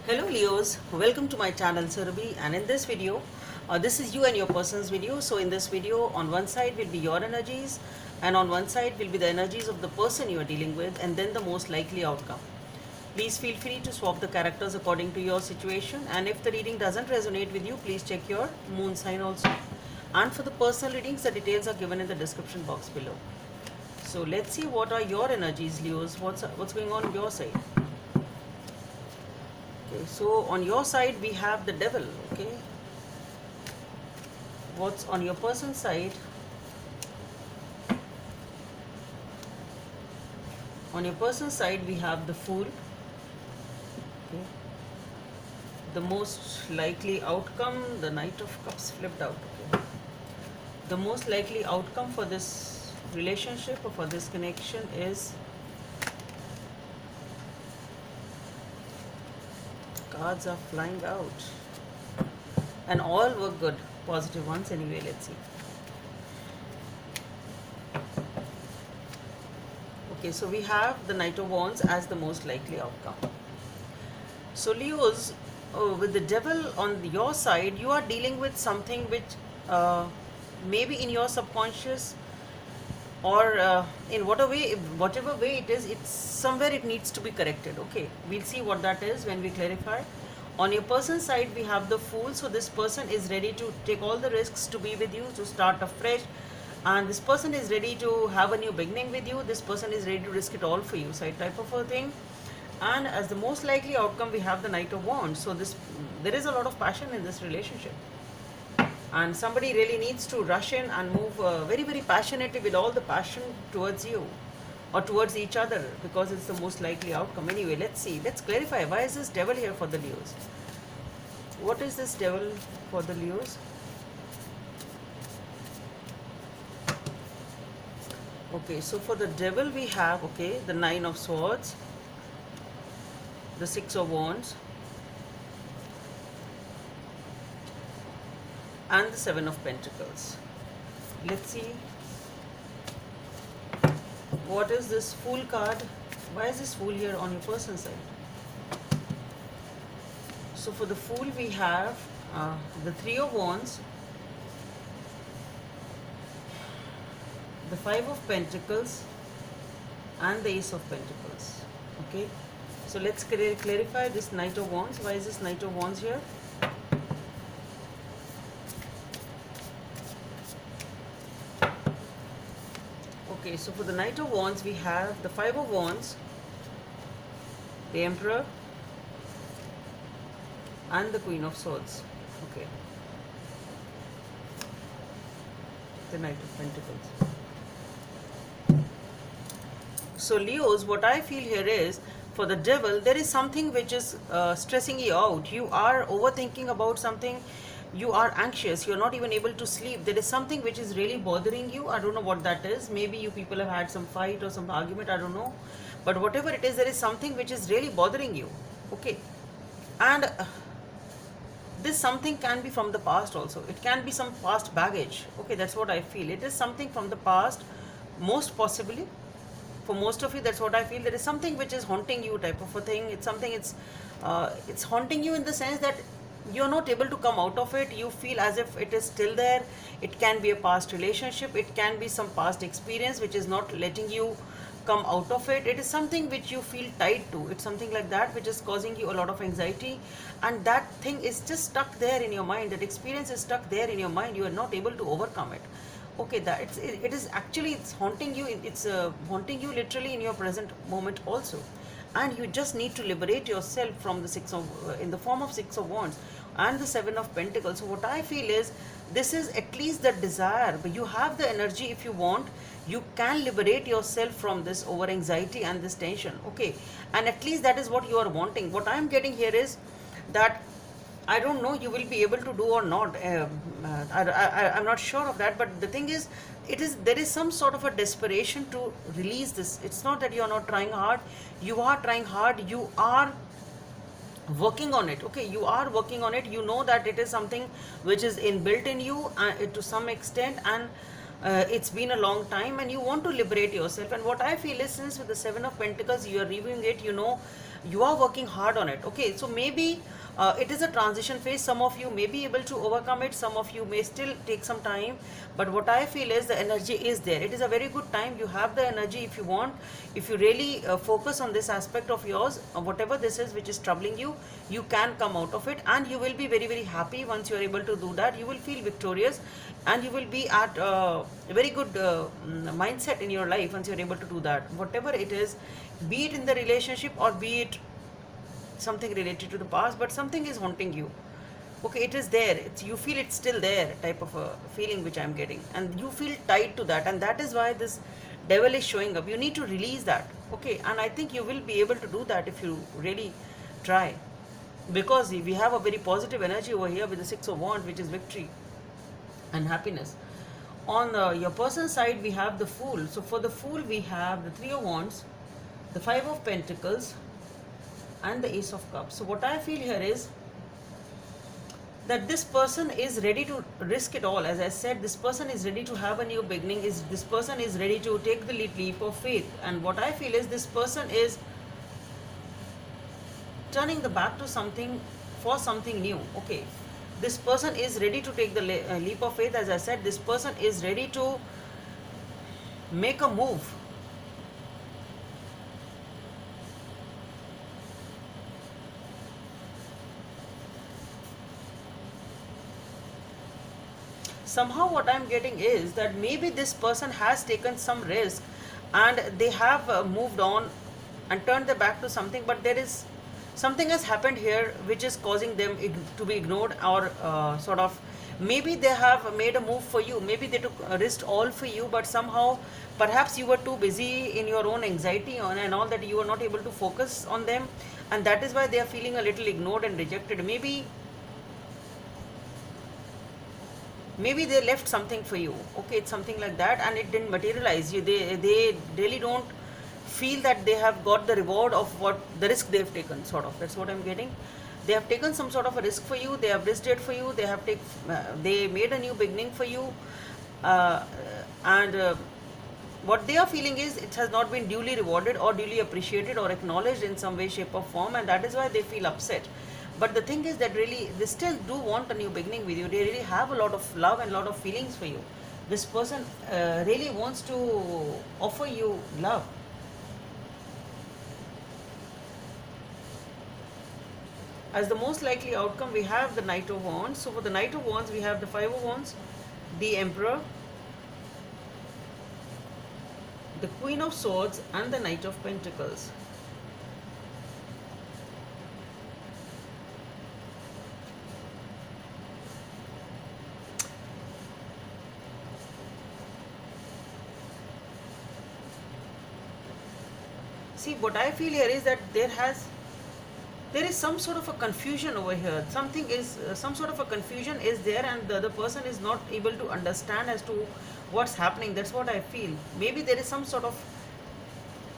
Hello Leos, welcome to my channel Surabhi, and in this video, this is you and your person's video. So in this video, on one side will be your energies and on one side will be the energies of the person you are dealing with, and then the most likely outcome. Please feel free to swap the characters according to your situation, and if the reading doesn't resonate with you, please check your moon sign also. And for the personal readings, the details are given in the description box below. So let's see what are your energies, Leos. What's going on your side? Okay, so on your side we have the devil. Okay, what's on your person's side? On your person's side we have the fool. Okay, the most likely outcome, the knight of cups flipped out. Okay, the most likely outcome for this relationship or for this connection is cards are flying out and all were good, positive ones anyway. Let's see. Okay, so we have the Knight of Wands as the most likely outcome. So Leos, with the devil on your side, you are dealing with something which maybe in your subconscious or in whatever way it is, it's somewhere it needs to be corrected. Okay, we'll see what that is when we clarify. On your person's side we have the fool, so this person is ready to take all the risks to be with you, to start afresh, and this person is ready to have a new beginning with you. This person is ready to risk it all for you, so type of a thing. And as the most likely outcome we have the Knight of Wands. So there is a lot of passion in this relationship, and somebody really needs to rush in and move very very passionately with all the passion towards you or towards each other, because it's the most likely outcome. Anyway, let's see, let's clarify, why is this devil here for the Leos? What is this devil for the Leos? Okay, so for the devil we have, okay, the Nine of Swords, the Six of Wands, and the Seven of Pentacles. Let's see, what is this Fool card? Why is this Fool here on your person's side? So for the Fool we have the Three of Wands, the Five of Pentacles, and the Ace of Pentacles. Okay, so let's clarify this Knight of Wands. Why is this Knight of Wands here? Okay, so for the Knight of Wands we have the Five of Wands, the Emperor, and the Queen of Swords. Okay, the Knight of Pentacles. So Leos, what I feel here is, for the devil, there is something which is stressing you out. You are overthinking about something. You are anxious. You're not even able to sleep. There is something which is really bothering you. I don't know what that is. Maybe you people have had some fight or some argument. I don't know. But whatever it is, there is something which is really bothering you. Okay. And this something can be from the past also. It can be some past baggage. Okay, that's what I feel. It is something from the past, most possibly. For most of you, that's what I feel. There is something which is haunting you, type of a thing. It's something, it's haunting you in the sense that you're not able to come out of it. You feel as if it is still there. It can be a past relationship. It can be some past experience which is not letting you come out of it. It is something which you feel tied to. It's something like that which is causing you a lot of anxiety, and that thing is just stuck there in your mind. That experience is stuck there in your mind. You are not able to overcome it. Okay, that it is actually, it's haunting you. It's haunting you literally in your present moment also, and you just need to liberate yourself from the in the form of Six of Wands and the Seven of Pentacles. So what I feel is, this is at least the desire, but you have the energy. If you want, you can liberate yourself from this over anxiety and this tension. Okay, and at least that is what you are wanting. What I am getting here is that, I don't know you will be able to do or not. I'm not sure of that. But the thing is, there is some sort of a desperation to release this. It's not that you are not trying hard. You are trying hard. You are working on it. Okay, you are working on it. You know that it is something which is inbuilt in you to some extent, and It's been a long time and you want to liberate yourself. And what I feel is, since with the Seven of Pentacles you are reviewing it, you know, you are working hard on it. Okay, so maybe it is a transition phase. Some of you may be able to overcome it, some of you may still take some time, but what I feel is the energy is there. It is a very good time. You have the energy. If you want, if you really focus on this aspect of yours, whatever this is which is troubling you, you can come out of it, and you will be very, very happy once you are able to do that. You will feel victorious, and you will be at a very good mindset in your life once you are able to do that. Whatever it is, be it in the relationship or be it something related to the past, but something is haunting you. Okay, it is there. You feel it's still there, type of a feeling which I'm getting, and you feel tied to that, and that is why this devil is showing up. You need to release that. Okay, and I think you will be able to do that if you really try, because we have a very positive energy over here with the Six of Wands, which is victory and happiness. On your person's side, we have the Fool. So for the Fool, we have the Three of Wands, the Five of Pentacles, and the Ace of Cups. So what I feel here is that this person is ready to risk it all. As I said, this person is ready to have a new beginning. This person is ready to take the leap of faith. And what I feel is this person is turning the back to something for something new. Okay, this person is ready to take the leap of faith. As I said, this person is ready to make a move. Somehow what I'm getting is that maybe this person has taken some risk and they have moved on and turned their back to something, but there is something has happened here which is causing them to be ignored, or sort of, maybe they have made a move for you, maybe they took a risk all for you, but somehow perhaps you were too busy in your own anxiety on and all that, you were not able to focus on them, and that is why they are feeling a little ignored and rejected. Maybe they left something for you. Okay, it's something like that, and it didn't materialize. They really don't feel that they have got the reward of what the risk they've taken, sort of. That's what I'm getting. They have taken some sort of a risk for you. They have risked it for you. They made a new beginning for you, and what they are feeling is it has not been duly rewarded or duly appreciated or acknowledged in some way, shape, or form, and that is why they feel upset. But the thing is that really they still do want a new beginning with you. They really have a lot of love and a lot of feelings for you. This person really wants to offer you love. As the most likely outcome, we have the Knight of Wands. So for the Knight of Wands, we have the Five of Wands, the Emperor, the Queen of Swords, and the Knight of Pentacles. See, what I feel here is that there is some sort of a confusion over here. Some sort of a confusion is there, and the other person is not able to understand as to what's happening. That's what I feel. Maybe there is some sort of,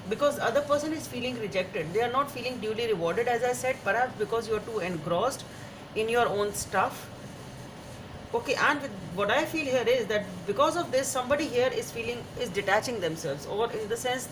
because other person is feeling rejected. They are not feeling duly rewarded, as I said, perhaps because you are too engrossed in your own stuff. Okay, and what I feel here is that because of this, somebody here is detaching themselves, or in the sense,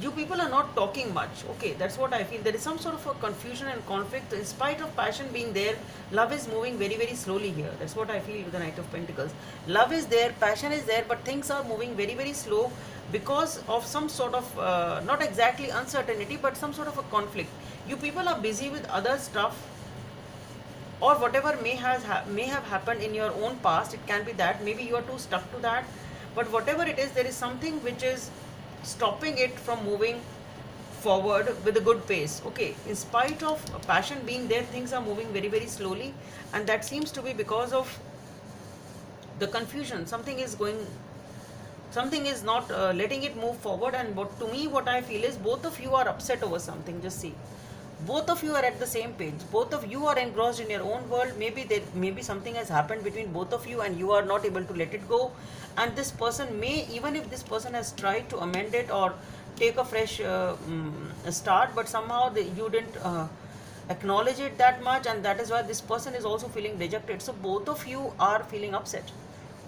you people are not talking much. Okay, that's what I feel. There is some sort of a confusion and conflict. In spite of passion being there, love is moving very, very slowly here. That's what I feel with the Knight of Pentacles. Love is there, passion is there, but things are moving very, very slow because of some sort of, not exactly uncertainty, but some sort of a conflict. You people are busy with other stuff, or whatever may have happened in your own past. It can be that maybe you are too stuck to that, but whatever it is, there is something which is stopping it from moving forward with a good pace. Okay, in spite of passion being there, things are moving very, very slowly, and that seems to be because of the confusion. Something is not letting it move forward. And what I feel is both of you are upset over something. Just see, both of you are at the same page. Both of you are engrossed in your own world. Maybe something has happened between both of you and you are not able to let it go. And this person may, even if this person has tried to amend it or take a fresh start, but somehow you didn't acknowledge it that much, and that is why this person is also feeling rejected. So both of you are feeling upset.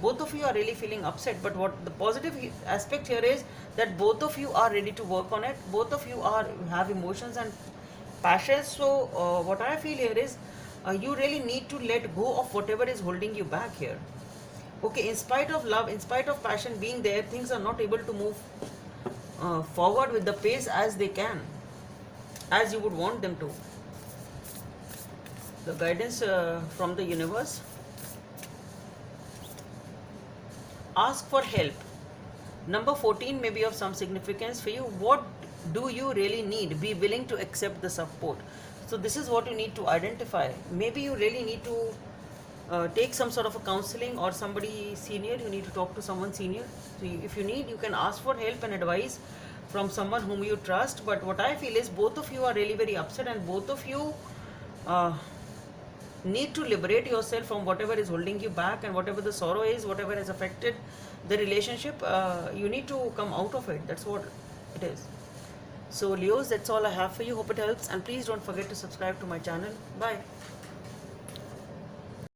both of you are really feeling upset, but what the positive aspect here is that both of you are ready to work on it, both of you are have emotions and passions. So what I feel here is you really need to let go of whatever is holding you back here. Okay, in spite of love, in spite of passion being there, things are not able to move forward with the pace as they can, as you would want them to. The guidance from the universe: ask for help. Number 14 may be of some significance for you. What do you really need? Be willing to accept the support. So this is what you need to identify. Maybe you really need to take some sort of a counseling, or somebody senior, you need to talk to someone senior. So if you need, you can ask for help and advice from someone whom you trust. But what I feel is both of you are really very upset, and both of you need to liberate yourself from whatever is holding you back, and whatever the sorrow is, whatever has affected the relationship, you need to come out of it. That's what it is. So Leos, that's all I have for you. Hope it helps, and please don't forget to subscribe to my channel. Bye.